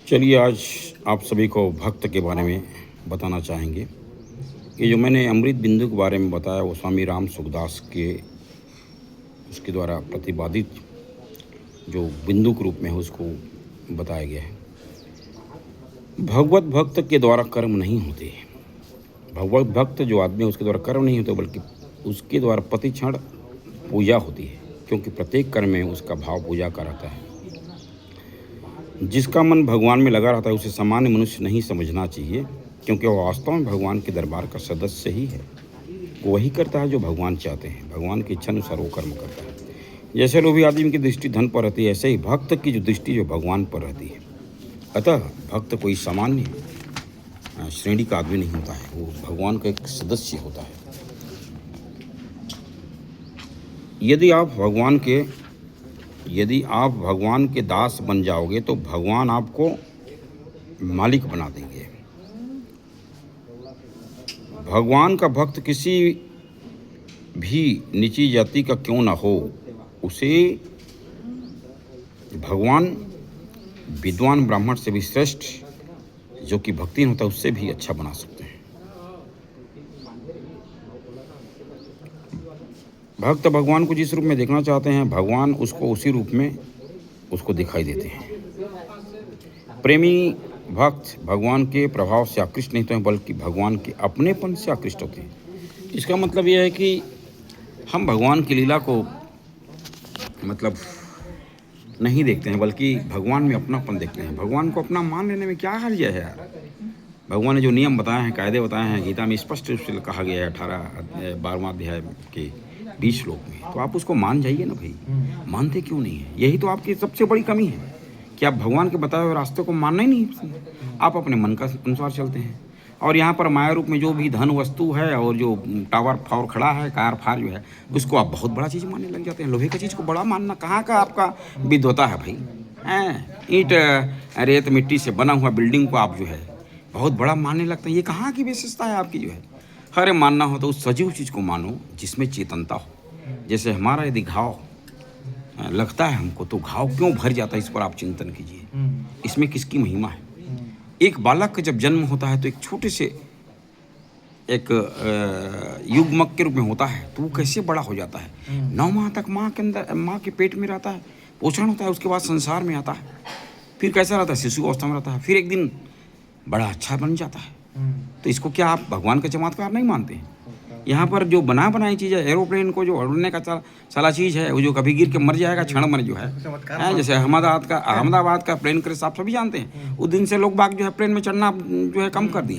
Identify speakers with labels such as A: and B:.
A: चलिए आज आप सभी को भक्त के बारे में बताना चाहेंगे। ये जो मैंने अमृत बिंदु के बारे में बताया वो स्वामी राम सुखदास के उसके द्वारा प्रतिपादित जो बिंदु के रूप में है उसको बताया गया है। भगवत भक्त के द्वारा कर्म नहीं होते। भगवत भक्त जो आदमी है उसके द्वारा कर्म नहीं होते बल्कि उसके द्वारा प्रतिक्षण पूजा होती है, क्योंकि प्रत्येक कर्म में उसका भाव पूजा का रहता है। जिसका मन भगवान में लगा रहता है उसे सामान्य मनुष्य नहीं समझना चाहिए, क्योंकि वह वास्तव में भगवान के दरबार का सदस्य ही है। वो वही करता है जो भगवान चाहते हैं। भगवान की इच्छा अनुसार वो कर्म करता है। जैसे लोभी आदमी की दृष्टि धन पर रहती है, ऐसे ही भक्त की जो दृष्टि जो भगवान पर रहती है। अतः भक्त कोई सामान्य श्रेणी का आदमी नहीं होता है, वो भगवान का एक सदस्य होता है। यदि आप भगवान के दास बन जाओगे तो भगवान आपको मालिक बना देंगे। भगवान का भक्त किसी भी नीची जाति का क्यों ना हो, उसे भगवान विद्वान ब्राह्मण से भी श्रेष्ठ, जो कि भक्तिहीन होता है, उससे भी अच्छा बना सकते हैं। भक्त भगवान को जिस रूप में देखना चाहते हैं, भगवान उसको उसी रूप में उसको दिखाई देते हैं। प्रेमी भक्त भगवान के प्रभाव से आकृष्ट नहीं होते हैं, बल्कि भगवान के अपनेपन से आकृष्ट होते हैं। इसका मतलब यह है कि हम भगवान की लीला को नहीं देखते हैं, बल्कि भगवान में अपनापन देखते हैं। भगवान को अपना मान लेने में क्या हर्ज है यार। भगवान ने जो नियम बताए हैं, कायदे बताए हैं, गीता में स्पष्ट रूप से कहा गया है 12वां अध्याय के 20 श्लोक में, तो आप उसको मान जाइए ना भाई। मानते क्यों नहीं है? यही तो आपकी सबसे बड़ी कमी है कि आप भगवान के बताए हुए रास्ते को मानना ही नहीं। आप अपने मन का अनुसार चलते हैं। और यहाँ पर माया रूप में जो भी धन वस्तु है और जो टावर फावर खड़ा है, कार फार जो है, उसको आप बहुत बड़ा चीज़ मानने लग जाते हैं। लोहे की चीज़ को बड़ा मानना कहाँ का आपका विद्वता है भाई? ईंट रेत मिट्टी से बना हुआ बिल्डिंग को आप जो है बहुत बड़ा मानने लगते हैं। ये कहाँ की विशेषता है आपकी जो है? अरे मानना हो तो उस सजीव चीज़ को मानो जिसमें चेतनता हो। जैसे हमारा यदि घाव लगता है हमको, तो घाव क्यों भर जाता है, इस पर आप चिंतन कीजिए। इसमें किसकी महिमा है? एक बालक का जब जन्म होता है तो एक छोटे से एक युग्मक के रूप में होता है, तो वो कैसे बड़ा हो जाता है। 9 माह तक माँ के पेट में रहता है, पोषण होता है, उसके बाद संसार में आता है। फिर कैसा रहता है? शिशु अवस्था में रहता है। फिर एक दिन बड़ा अच्छा बन जाता है। तो इसको क्या आप भगवान का चमत्कार नहीं मानते? यहाँ पर जो बनाई चीज़ है, एरोप्लेन को जो उड़ने का साला चीज़ है, वो जो कभी गिर के मर जाएगा क्षण में जो है जैसे अहमदाबाद का प्लेन क्रैश आप सभी जानते हैं। उस दिन से लोग बाग जो है प्लेन में चढ़ना जो है कम कर दिए।